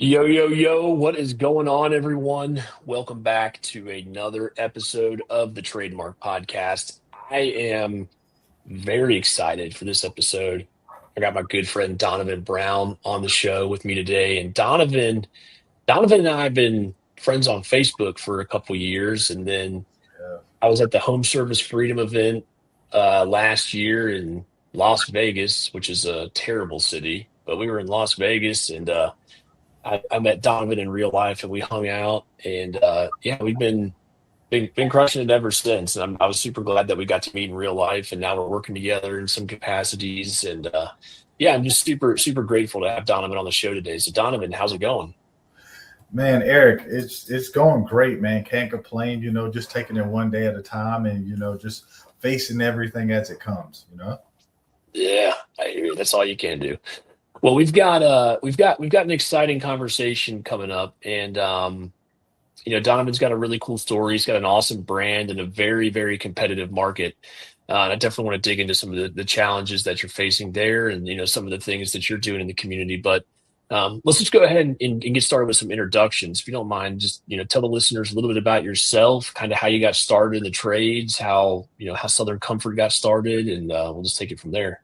Yo, yo, yo, what is going on, everyone? Welcome back to another episode of the Trademark Podcast. I am very excited for this episode. I got my good friend Donnivin Brown on the show with me today. And Donovan and I have been friends on Facebook for a couple years. And then Yeah. I was at the Home Service Freedom event last year in Las Vegas, which is a terrible city, but we were in Las Vegas and I met Donovan in real life and we hung out and yeah, we've been crushing it ever since. And I was super glad that we got to meet in real life and now we're working together in some capacities. And yeah, I'm just super grateful to have Donovan on the show today. So Donovan, how's it going? Man, Eric, it's going great, man. Can't complain, just taking it one day at a time and just facing everything as it comes. Yeah, I hear you. That's all you can do. Well, we've got an exciting conversation coming up, and Donovan's got a really cool story. He's got an awesome brand in a very competitive market. And I definitely want to dig into some of the challenges that you're facing there, and some of the things that you're doing in the community. But let's just go ahead and get started with some introductions, if you don't mind. Just tell the listeners a little bit about yourself, kind of how you got started in the trades, how Southern Comfort got started, and we'll just take it from there.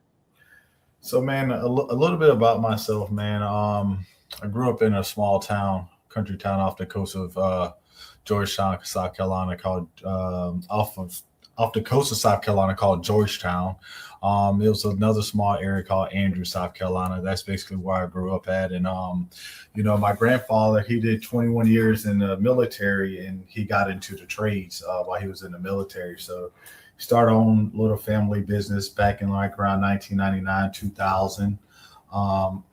So, man, a little bit about myself, man. I grew up in a small town, country town off the coast of Georgetown, South Carolina, called off the coast of South Carolina called Georgetown. It was another small area called Andrews, South Carolina. That's basically where I grew up at. And my grandfather, he did 21 years in the military, and he got into the trades while he was in the military. So started on little family business back in like around 1999, 2000.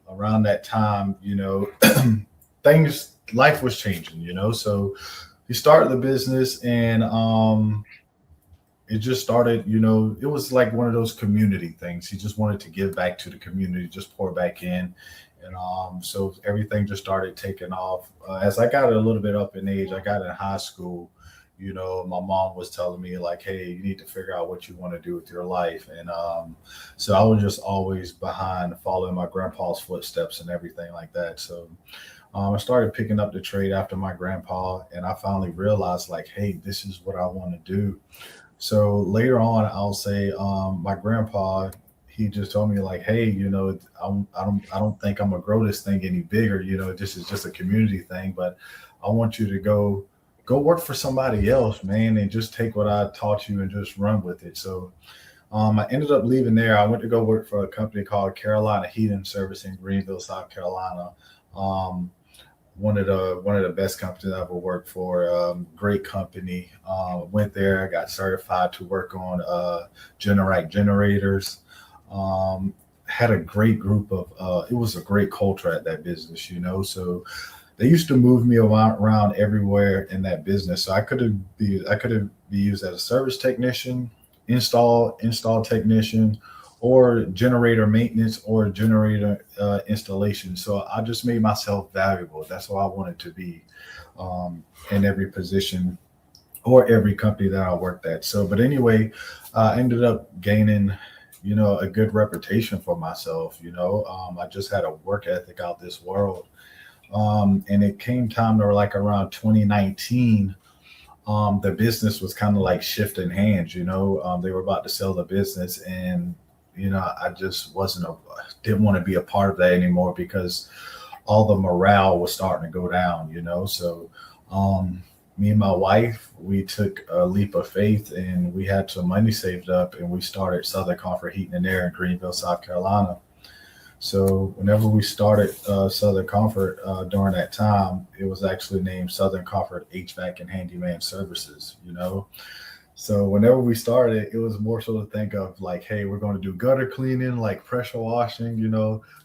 Around that time, life was changing. So he started the business and it just started, it was like one of those community things. He just wanted to give back to the community, just pour back in. And so everything just started taking off. As I got a little bit up in age, I got in high school. My mom was telling me like, hey, you need to figure out what you want to do with your life. And so I was just always behind following my grandpa's footsteps and everything like that. So I started picking up the trade after my grandpa, and I finally realized like, hey, this is what I want to do. So later on, I'll say my grandpa, he just told me like, hey, I don't think I'm gonna grow this thing any bigger. This is just a community thing, but I want you to go work for somebody else, man, and just take what I taught you and just run with it. So I ended up leaving there. I went to go work for a company called Carolina Heating Service in Greenville, South Carolina. Um, one of the best companies I ever worked for. Great company. Went there, got certified to work on Generac generators. Had a great group of. It was a great culture at that business. So they used to move me around everywhere in that business. So I could have be used as a service technician, install technician, or generator maintenance or generator installation. So I just made myself valuable. That's what I wanted to be in every position or every company that I worked at. So, but anyway, I ended up gaining, a good reputation for myself. I just had a work ethic out this world. And it came time to like around 2019. The business was kind of like shifting hands. They were about to sell the business, and I just didn't want to be a part of that anymore because all the morale was starting to go down. So me and my wife, we took a leap of faith and we had some money saved up, and we started Southern Comfort Heating and Air in Greenville, South Carolina. So whenever we started Southern Comfort during that time, it was actually named Southern Comfort HVAC and Handyman Services. So whenever we started, it was more so to think of like, hey, we're going to do gutter cleaning, like pressure washing,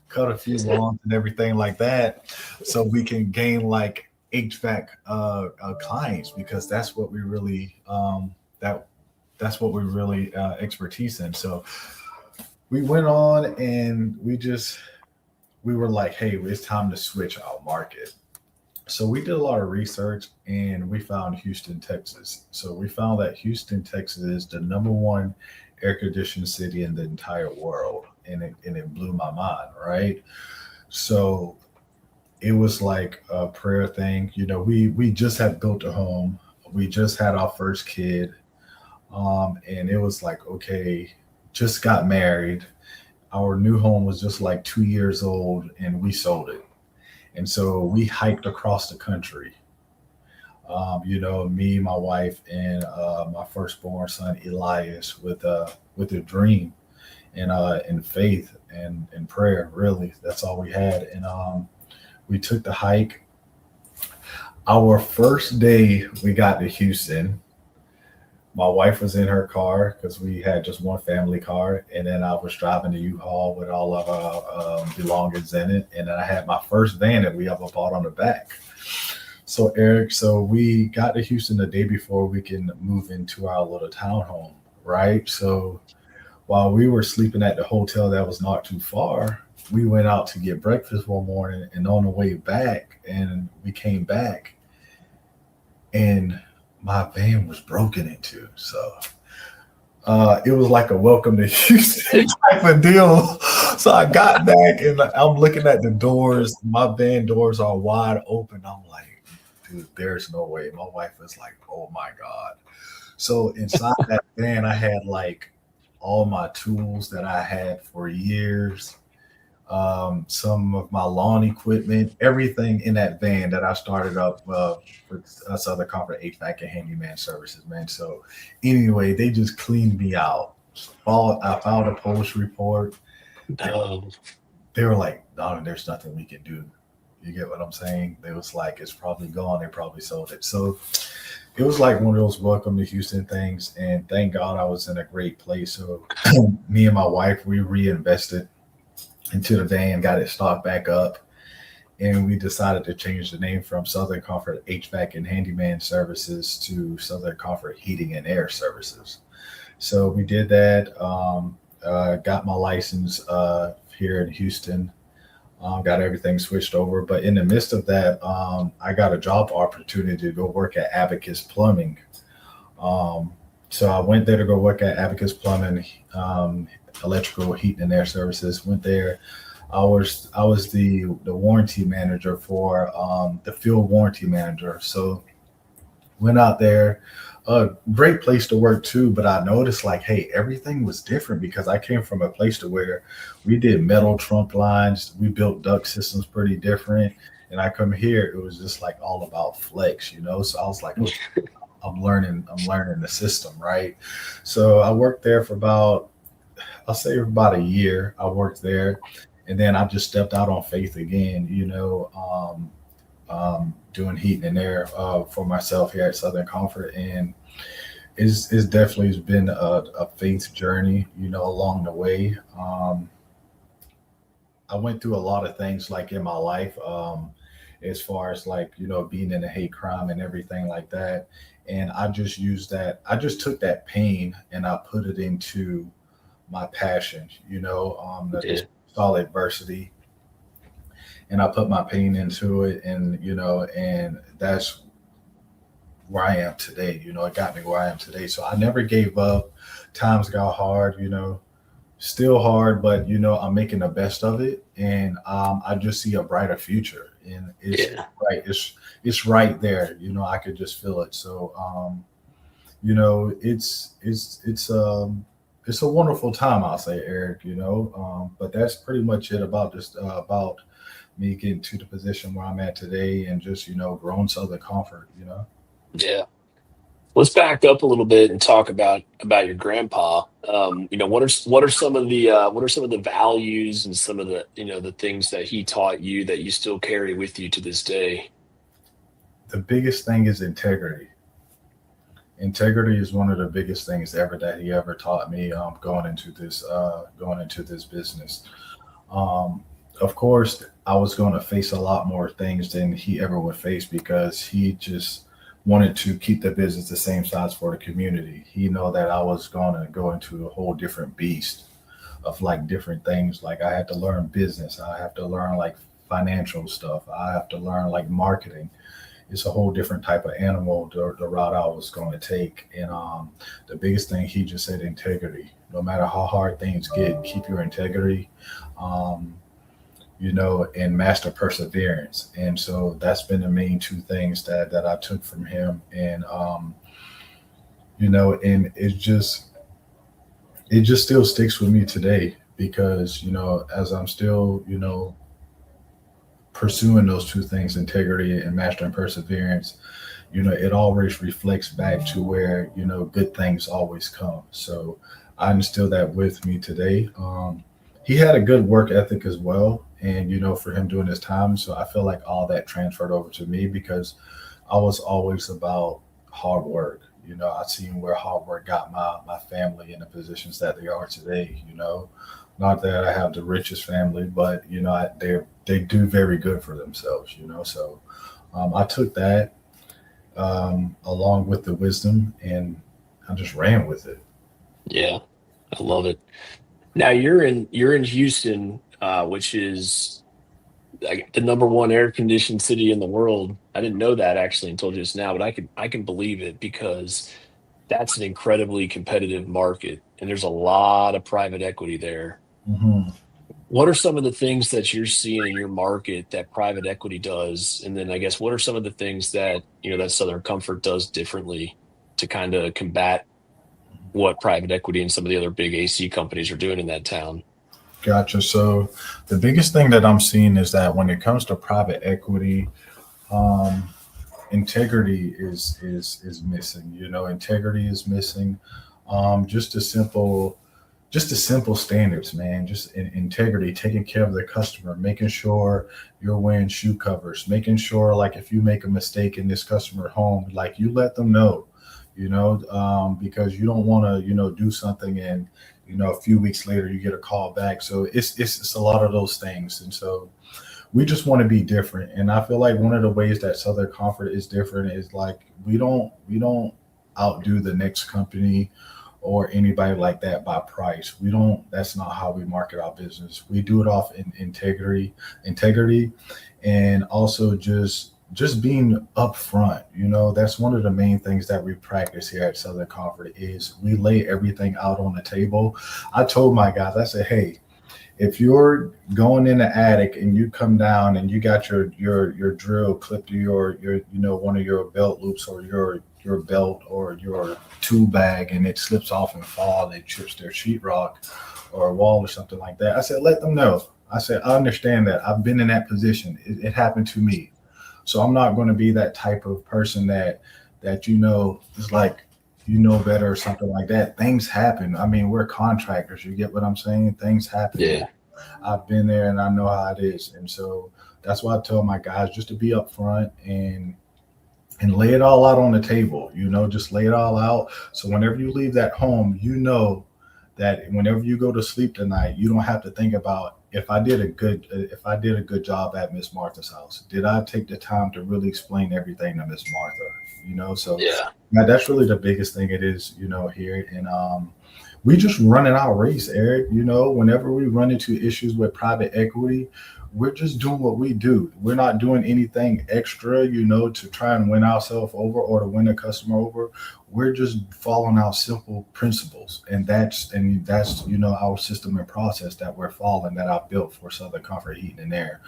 cut a few lawns and everything like that, so we can gain like HVAC clients, because that's what we really expertise in. So we went on and we were like, hey, it's time to switch our market. So we did a lot of research and we found Houston, Texas. So we found that Houston, Texas is the number one air conditioned city in the entire world. And it blew my mind, right? So it was like a prayer thing. We just had built a home. We just had our first kid. And it was like, okay, just got married. Our new home was just like 2 years old and we sold it. And so we hiked across the country. Me, my wife, and my firstborn son Elias with a dream and faith and prayer. Really, that's all we had. And we took the hike. Our first day we got to Houston, my wife was in her car because we had just one family car, and then I was driving the U-Haul with all of our belongings in it, and then I had my first van that we ever bought on the back. So Eric, so we got to Houston the day before we can move into our little townhome, right? So while we were sleeping at the hotel that was not too far, we went out to get breakfast one morning, and on the way back, and we came back, and my van was broken into. So it was like a welcome to Houston type of deal. So I got back and I'm looking at the doors. My van doors are wide open. I'm like, dude, there's no way. My wife was like, oh my God. So inside that van, I had like all my tools that I had for years, some of my lawn equipment, everything in that van that I started up with Southern Comfort HVAC and Handyman Services, man. So anyway, they just cleaned me out. I filed a post report. Oh, They were like, "No, there's nothing we can do." You get what I'm saying? They was like, "It's probably gone. They probably sold it." So it was like one of those welcome to Houston things. And thank God I was in a great place. So me and my wife, we reinvested into the van, got it stocked back up, and we decided to change the name from Southern Comfort HVAC and Handyman Services to Southern Comfort Heating and Air Services. So we did that. Got my license here in Houston. Got everything switched over, but in the midst of that, I got a job opportunity to go work at Abacus Plumbing. So I went there to go work at Abacus Plumbing, electrical heating and air services. Went there. I was the warranty manager for the field warranty manager. So went out there. A great place to work too, but I noticed like, hey, everything was different because I came from a place to where we did metal trunk lines, we built duct systems pretty different, and I come here, it was just like all about flex. So I was like, okay, I'm learning the system, right? So I worked there for I'll say for about a year. I worked there, and then I just stepped out on faith again, doing heating and air for myself here at Southern Comfort, and it's definitely has been a faith journey, along the way. I went through a lot of things like in my life, as far as like being in a hate crime and everything like that, and I just used that. I just took that pain and I put it into my passion, yeah, saw adversity and I put my pain into it, and that's where I am today. It got me where I am today. So I never gave up. Times got hard, still hard, but I'm making the best of it, and I just see a brighter future, and it's yeah. right. It's right there. I could just feel it. So you know, it's a wonderful time, I'll say, Eric. But that's pretty much it about this about me getting to the position where I'm at today, and just growing Southern Comfort. Yeah. Let's back up a little bit and talk about your grandpa. What are some of the values and some of the the things that he taught you that you still carry with you to this day? The biggest thing is integrity. Integrity is one of the biggest things ever that he ever taught me. Going into this business. Of course, I was going to face a lot more things than he ever would face because he just wanted to keep the business the same size for the community. He know that I was going to go into a whole different beast of like different things. Like I had to learn business. I have to learn like financial stuff. I have to learn like marketing. It's a whole different type of animal, the route I was going to take. And the biggest thing he just said, integrity. No matter how hard things get, keep your integrity. Um, and master perseverance. And so that's been the main two things that I took from him. And, and it just still sticks with me today because, as I'm still, pursuing those two things, integrity and mastering perseverance, it always reflects back to where, good things always come. So I instill that with me today. He had a good work ethic as well. And, for him doing his time. So I feel like all that transferred over to me because I was always about hard work. I seen where hard work got my family in the positions that they are today. Not that I have the richest family, but they do very good for themselves. So I took that along with the wisdom, and I just ran with it. Yeah, I love it. Now you're in Houston, which is like the number one air conditioned city in the world. I didn't know that actually until just now, but I can believe it because that's an incredibly competitive market, and there's a lot of private equity there. hmm What are some of the things that you're seeing in your market that private equity does? And then I guess what are some of the things that, that Southern Comfort does differently to kind of combat what private equity and some of the other big AC companies are doing in that town? Gotcha. So the biggest thing that I'm seeing is that when it comes to private equity, um, integrity is missing. Integrity is missing. Just the simple standards, man. Just integrity, taking care of the customer, making sure you're wearing shoe covers, making sure like if you make a mistake in this customer home, like you let them know, because you don't want to, do something and a few weeks later you get a call back. So it's a lot of those things, and so we just want to be different. And I feel like one of the ways that Southern Comfort is different is like we don't outdo the next company or anybody like that by price. We don't. That's not how we market our business. We do it off in integrity, and also just being upfront. That's one of the main things that we practice here at Southern Comfort is we lay everything out on the table. I told my guys, I said, hey, if you're going in the attic and you come down and you got your drill clipped to your one of your belt loops or your belt or your tool bag and it slips off and fall and it chips their sheetrock or a wall or something like that, I said, let them know. I said, I understand that. I've been in that position. It happened to me. So I'm not going to be that type of person that is like better or something like that. Things happen. I mean, we're contractors. You get what I'm saying? Things happen. Yeah. I've been there and I know how it is. And so that's why I tell my guys just to be upfront and lay it all out on the table, just lay it all out. So whenever you leave that home, that whenever you go to sleep tonight, you don't have to think about if I did a good job at Miss Martha's house. Did I take the time to really explain everything to Miss Martha? So Yeah. that's really the biggest thing it is, here. And we just running our race, Eric. Whenever we run into issues with private equity, we're just doing what we do. We're not doing anything extra, to try and win ourselves over or to win a customer over. We're just following our simple principles, and that's our system and process that we're following that I built for Southern Comfort Heating and Air.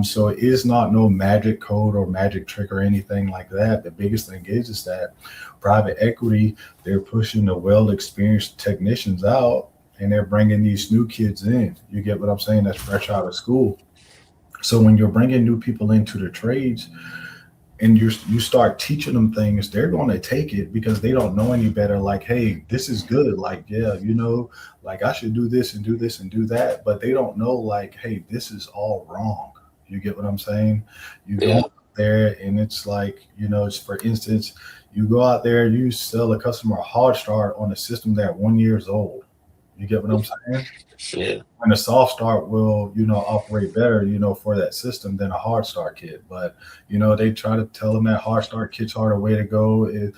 So it is not no magic code or magic trick or anything like that. The biggest thing is that private equity, they're pushing the well-experienced technicians out and they're bringing these new kids in. You get what I'm saying? That's fresh out of school. So when you're bringing new people into the trades and you start teaching them things, they're going to take it because they don't know any better. Like, hey, this is good. Like, yeah, like I should do this and do this and do that. But they don't know like, hey, this is all wrong. You get what I'm saying? You go out there and it's like, it's for instance, you go out there, you sell a customer a hard start on a system that 1 year old. You get what I'm saying? Yeah. And a soft start will, operate better, for that system than a hard start kit. But, they try to tell them that hard start kits are the way to go. It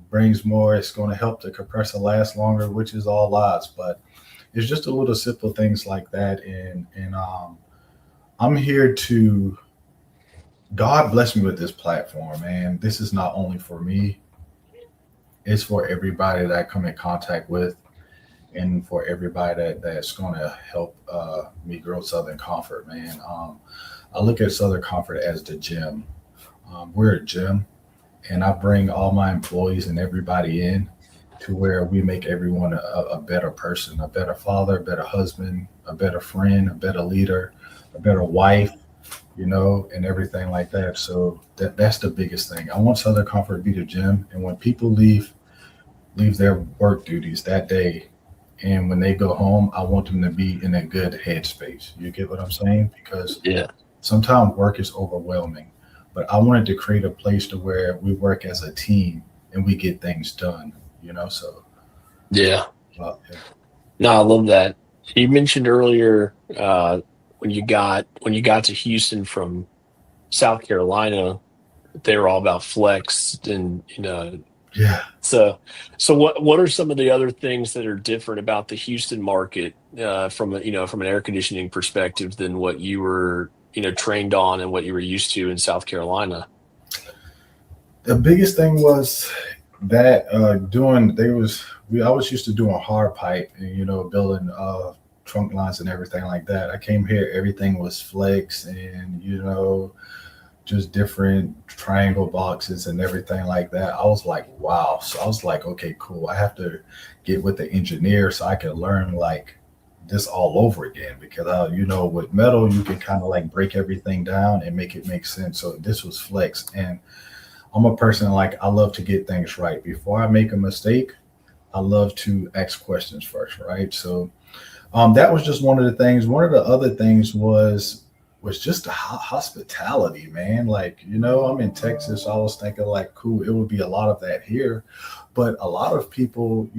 brings more. It's going to help the compressor last longer, which is all lies. But it's just a little simple things like that. And I'm here to, God bless me with this platform, man. This is not only for me. It's for everybody that I come in contact with. and for everybody that's going to help me grow Southern Comfort, man. I look at Southern Comfort as the gym. We're a gym, and I bring all my employees and everybody in to where we make everyone a better person, a better father, a better husband, a better friend, a better leader, a better wife, and everything like that. So that's the biggest thing. I want Southern Comfort to be the gym, and when people leave their work duties that day, and when they go home, I want them to be in a good headspace. You get what I'm saying? Because Yeah. sometimes work is overwhelming, but I wanted to create a place to where we work as a team and we get things done. So Yeah. yeah. No, I love that. You mentioned earlier when you got to Houston from South Carolina, they were all about flex and Yeah. so what are some of the other things that are different about the Houston market from an air conditioning perspective than what you were trained on and what you were used to in South Carolina? The biggest thing was that I was used to doing hard pipe and building trunk lines and everything like that. I came here, everything was flex and just different triangle boxes and everything like that. I was like, wow. So I was like, okay, cool. I have to get with the engineer so I can learn like this all over again because with metal you can kind of like break everything down and make it make sense. So this was flex, and I'm a person like I love to get things right before I make a mistake. I love to ask questions first, right? So that was just one of the things. One of the other things was just the hospitality, man. Like, I'm in Texas. I was thinking like, cool, it would be a lot of that here. But a lot of people,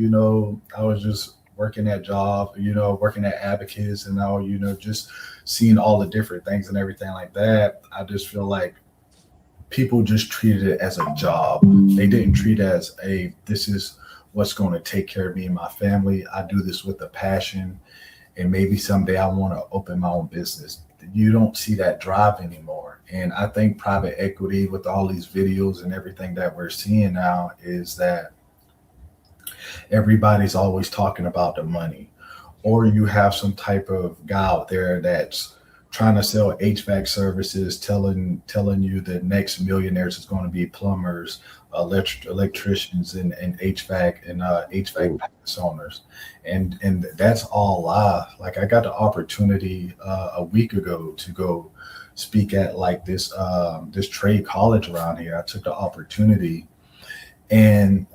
I was just working that job, working at Abacus and now, just seeing all the different things and everything like that. I just feel like people just treated it as a job. They didn't treat it as this is what's going to take care of me and my family. I do this with a passion, and maybe someday I want to open my own business. You don't see that drive anymore. And I think private equity with all these videos and everything that we're seeing now is that everybody's always talking about the money, or you have some type of guy out there that's trying to sell HVAC services, telling you the next millionaires is going to be plumbers, electricians, and HVAC and HVAC business owners, and that's all lie. Like I got the opportunity a week ago to go speak at like this trade college around here. I took the opportunity, and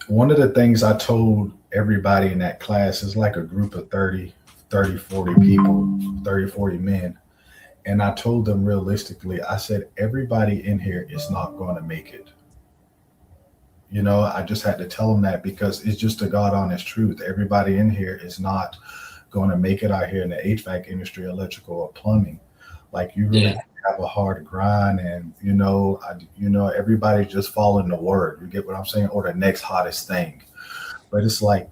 one of the things I told everybody in that class is like a group of 40 people, 30, 40 men. And I told them realistically, I said, everybody in here is not going to make it. I just had to tell them that because it's just a God honest truth. Everybody in here is not going to make it out here in the HVAC industry, electrical or plumbing. Like you really have a hard grind, and everybody just following the word. You get what I'm saying? Or the next hottest thing. But it's like,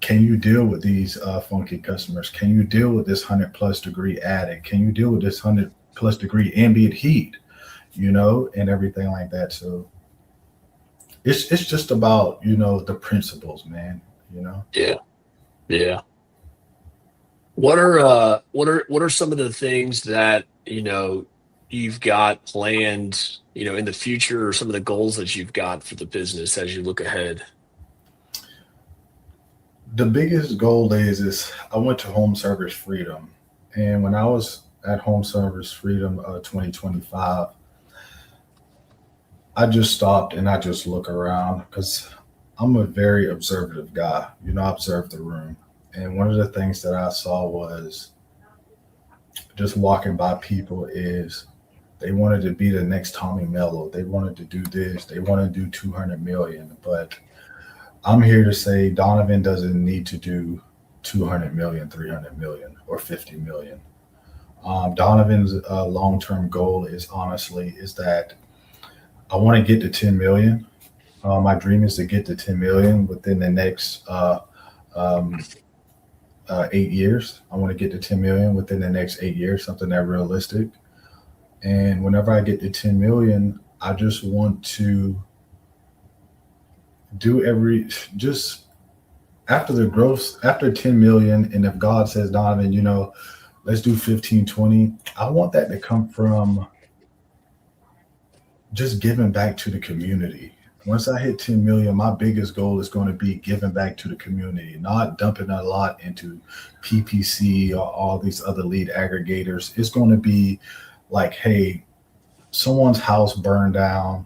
can you deal with these funky customers? Can you deal with this 100+ degree attic? Can you deal with this 100+ degree ambient heat? And everything like that. So it's just about the principles, man. Yeah. Yeah. What are some of the things that you've got planned in the future, or some of the goals that you've got for the business as you look ahead? The biggest goal is I went to Home Service Freedom, and when I was at Home Service Freedom 2025, I just stopped and I just look around because I'm a very observative guy. I observe the room, and one of the things that I saw was just walking by people is they wanted to be the next Tommy Mello. They wanted to do this. They want to do 200 million, but I'm here to say Donnivin doesn't need to do 200 million, 300 million, or 50 million. Donnivin's long-term goal is that I want to get to 10 million. My dream is to get to 10 million within the next 8 years. I want to get to 10 million within the next 8 years, something that realistic. And whenever I get to 10 million, I just want to after the growth, after 10 million, and if God says, Donovan, let's do 15, 20, I want that to come from just giving back to the community. Once I hit 10 million, my biggest goal is going to be giving back to the community, not dumping a lot into PPC or all these other lead aggregators. It's going to be like, hey, someone's house burned down.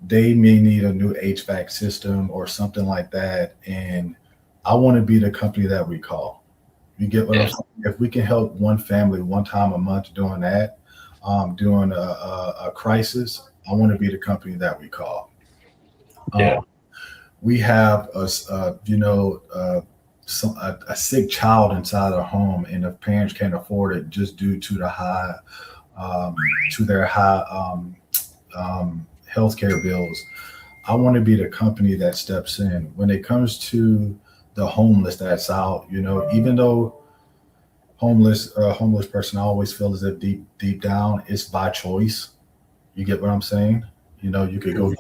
They may need a new HVAC system or something like that. And I want to be the company that we call. You get what I'm saying? If we can help one family one time a month doing that, during a crisis, I want to be the company that we call. We have a sick child inside a home, and if parents can't afford it just due to their high healthcare bills, I want to be the company that steps in. When it comes to the homeless that's out, even though homeless person, I always feel as if deep down it's by choice. You get what I'm saying? You could go,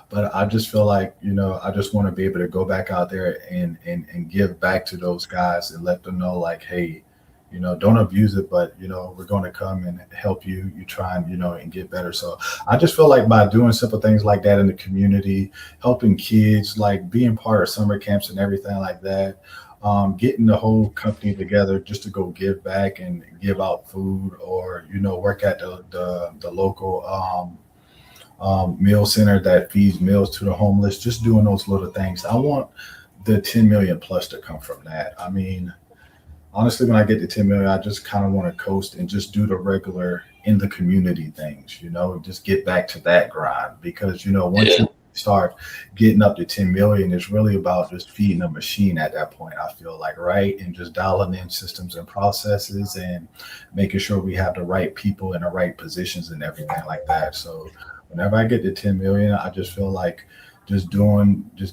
but I just feel like, I just want to be able to go back out there and give back to those guys and let them know, like, hey, don't abuse it, but, we're going to come and help you. You try and, and get better. So I just feel like by doing simple things like that in the community, helping kids, like being part of summer camps and everything like that, getting the whole company together just to go give back and give out food, or, work at the local meal center that feeds meals to the homeless, just doing those little things. I want the 10 million plus to come from that. I mean, honestly, when I get to 10 million, I just kind of want to coast and just do the regular in the community things, just get back to that grind, because, once you start getting up to 10 million, it's really about just feeding a machine at that point, I feel like, right? And just dialing in systems and processes and making sure we have the right people in the right positions and everything like that. So whenever I get to 10 million, I just feel like just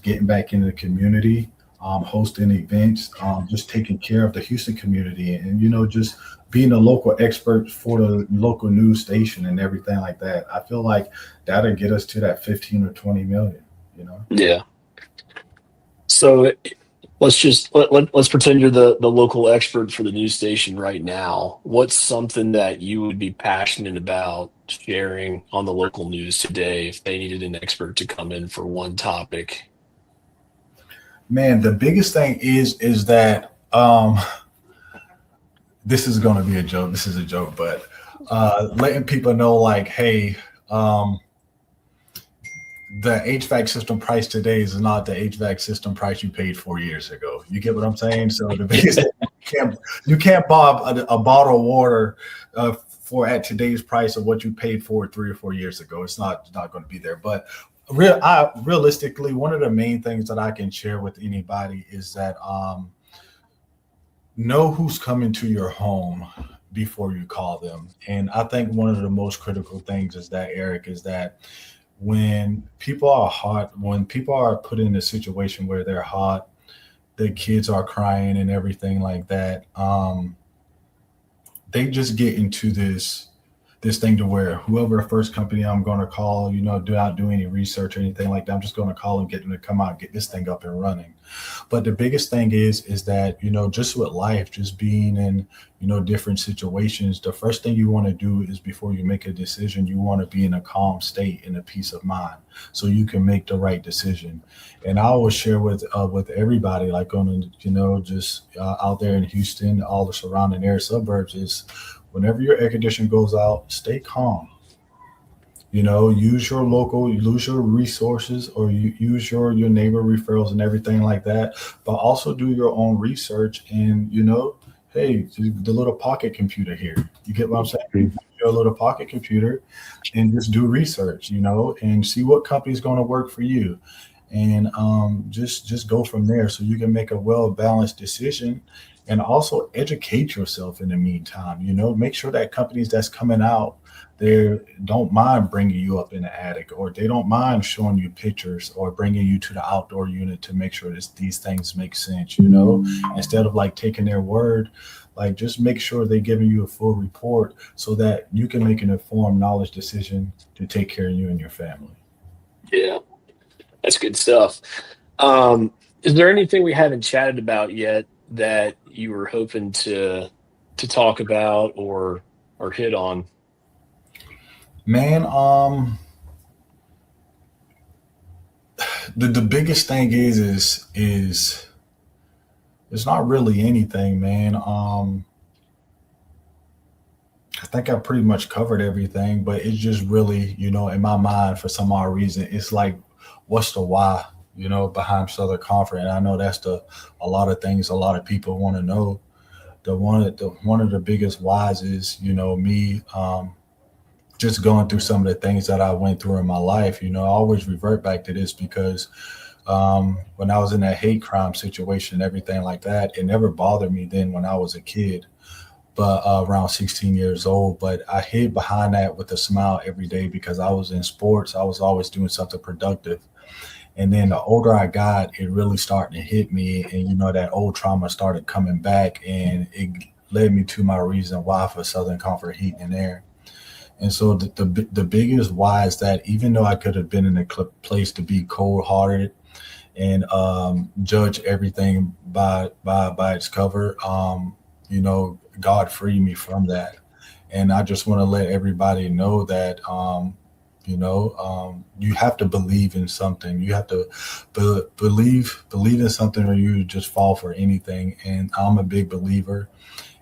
getting back into the community, hosting events, just taking care of the Houston community, and, just being a local expert for the local news station and everything like that. I feel like that'll get us to that 15 or 20 million, Yeah. So let's pretend you're the local expert for the news station right now. What's something that you would be passionate about sharing on the local news today if they needed an expert to come in for one topic? Man, the biggest thing is that this is going to be a joke. This is a joke, but letting people know, like, hey, the HVAC system price today is not the HVAC system price you paid 4 years ago. You get what I'm saying? So the biggest thing, you can't buy a bottle of water for at today's price of what you paid for 3 or 4 years ago. It's not going to be there. But realistically, one of the main things that I can share with anybody is that know who's coming to your home before you call them. And I think one of the most critical things is that, Eric, is that when people are hot, when people are put in a situation where they're hot, the kids are crying and everything like that, they just get into this thing to where whoever the first company I'm going to call, do not do any research or anything like that. I'm just going to call and get them to come out and get this thing up and running. But the biggest thing is that, just with life, just being in, different situations, the first thing you want to do is before you make a decision, you want to be in a calm state and a peace of mind so you can make the right decision. And I always share with everybody, like on, just out there in Houston, all the surrounding area suburbs, is whenever your air conditioner goes out, stay calm. Use your local, use your resources, or use your neighbor referrals and everything like that. But also do your own research and, hey, the little pocket computer here. You get what I'm saying? Your little pocket computer and just do research, and see what company is going to work for you. And just go from there so you can make a well-balanced decision. And also educate yourself in the meantime, make sure that companies that's coming out, they don't mind bringing you up in the attic, or they don't mind showing you pictures or bringing you to the outdoor unit to make sure that these things make sense, instead of like taking their word, like just make sure they're giving you a full report so that you can make an informed knowledge decision to take care of you and your family. Yeah, that's good stuff. Is there anything we haven't chatted about yet that you were hoping to talk about or hit on? Man, the biggest thing is it's not really anything, man. I think I pretty much covered everything, but it's just really, in my mind, for some odd reason, it's like, what's the why, behind Southern Comfort? And I know that's a lot of things a lot of people want to know. One of the biggest whys is, me just going through some of the things that I went through in my life. I always revert back to this because when I was in that hate crime situation and everything like that, it never bothered me then when I was a kid, but around 16 years old. But I hid behind that with a smile every day because I was in sports. I was always doing something productive. And then the older I got, it really started to hit me. And, that old trauma started coming back, and it led me to my reason why for Southern Comfort Heating and Air. And so the biggest why is that even though I could have been in a place to be cold hearted and judge everything by its cover, God freed me from that. And I just want to let everybody know that, you have to believe in something. You have to believe in something, or you just fall for anything. And I'm a big believer.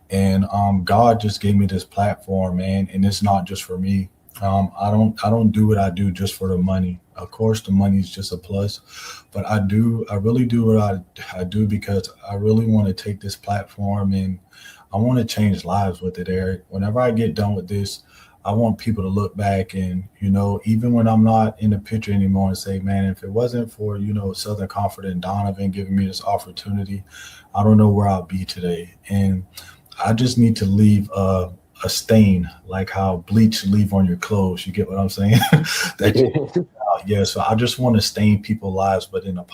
And God just gave me this platform, man, and it's not just for me. I don't do what I do just for the money. Of course, the money is just a plus, but I really do what I do because I really want to take this platform and I want to change lives with it, Eric. Whenever I get done with this, I want people to look back and, even when I'm not in the picture anymore, and say, man, if it wasn't for, Southern Comfort and Donnivin giving me this opportunity, I don't know where I'll be today. And I just need to leave a stain, like how bleach leave on your clothes. You get what I'm saying? Yeah. So I just want to stain people's lives, but in a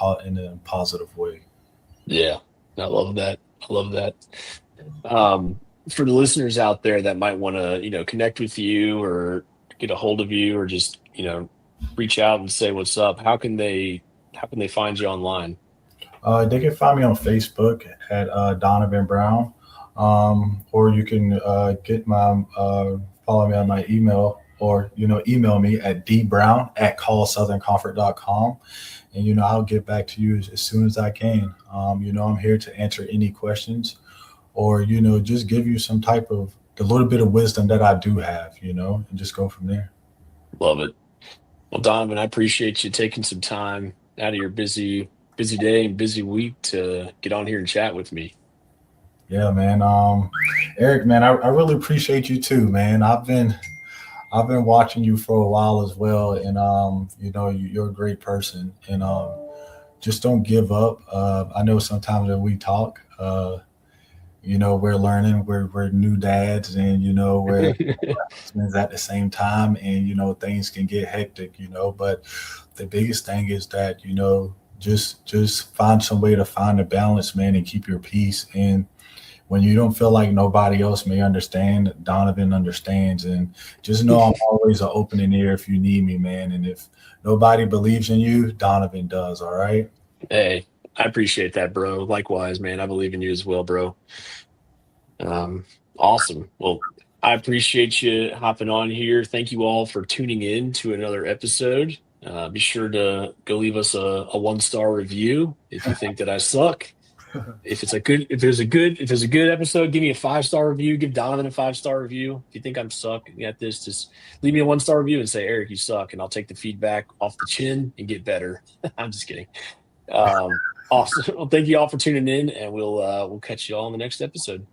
positive way. Yeah, I love that. I love that. For the listeners out there that might want to, connect with you or get a hold of you or just, reach out and say what's up, how can they find you online? They can find me on Facebook at Donnivin Brown, or you can get my follow me on my email, or email me at dbrown@callsoutherncomfort.com, and I'll get back to you as soon as I can. I'm here to answer any questions, or just give you some type of the little bit of wisdom that I do have, and just go from there. Love it. Well, Donovan, I appreciate you taking some time out of your busy day and busy week to get on here and chat with me. Yeah, man. Eric, man, I really appreciate you too, man. I've been watching you for a while as well, and you're a great person, and just don't give up. I know sometimes when we talk, we're learning, we're new dads, and we're husbands at the same time, and things can get hectic, but the biggest thing is that just find some way to find a balance, man, and keep your peace. And when you don't feel like nobody else may understand, Donnivin understands. And just know I'm always an opening ear if you need me, man. And if nobody believes in you, Donnivin does. All right. Hey, I appreciate that, bro. Likewise, man. I believe in you as well, bro. Um, awesome. Well, I appreciate you hopping on here. Thank you all for tuning in to another episode. Be sure to go leave us a 1-star review if you think that I suck. If there's a good episode, give me a 5-star review. Give Donovan a 5-star review. If you think I'm sucking at this, just leave me a 1-star review and say, Eric, you suck, and I'll take the feedback off the chin and get better. I'm just kidding. Awesome. Well, thank you all for tuning in, and we'll catch you all in the next episode.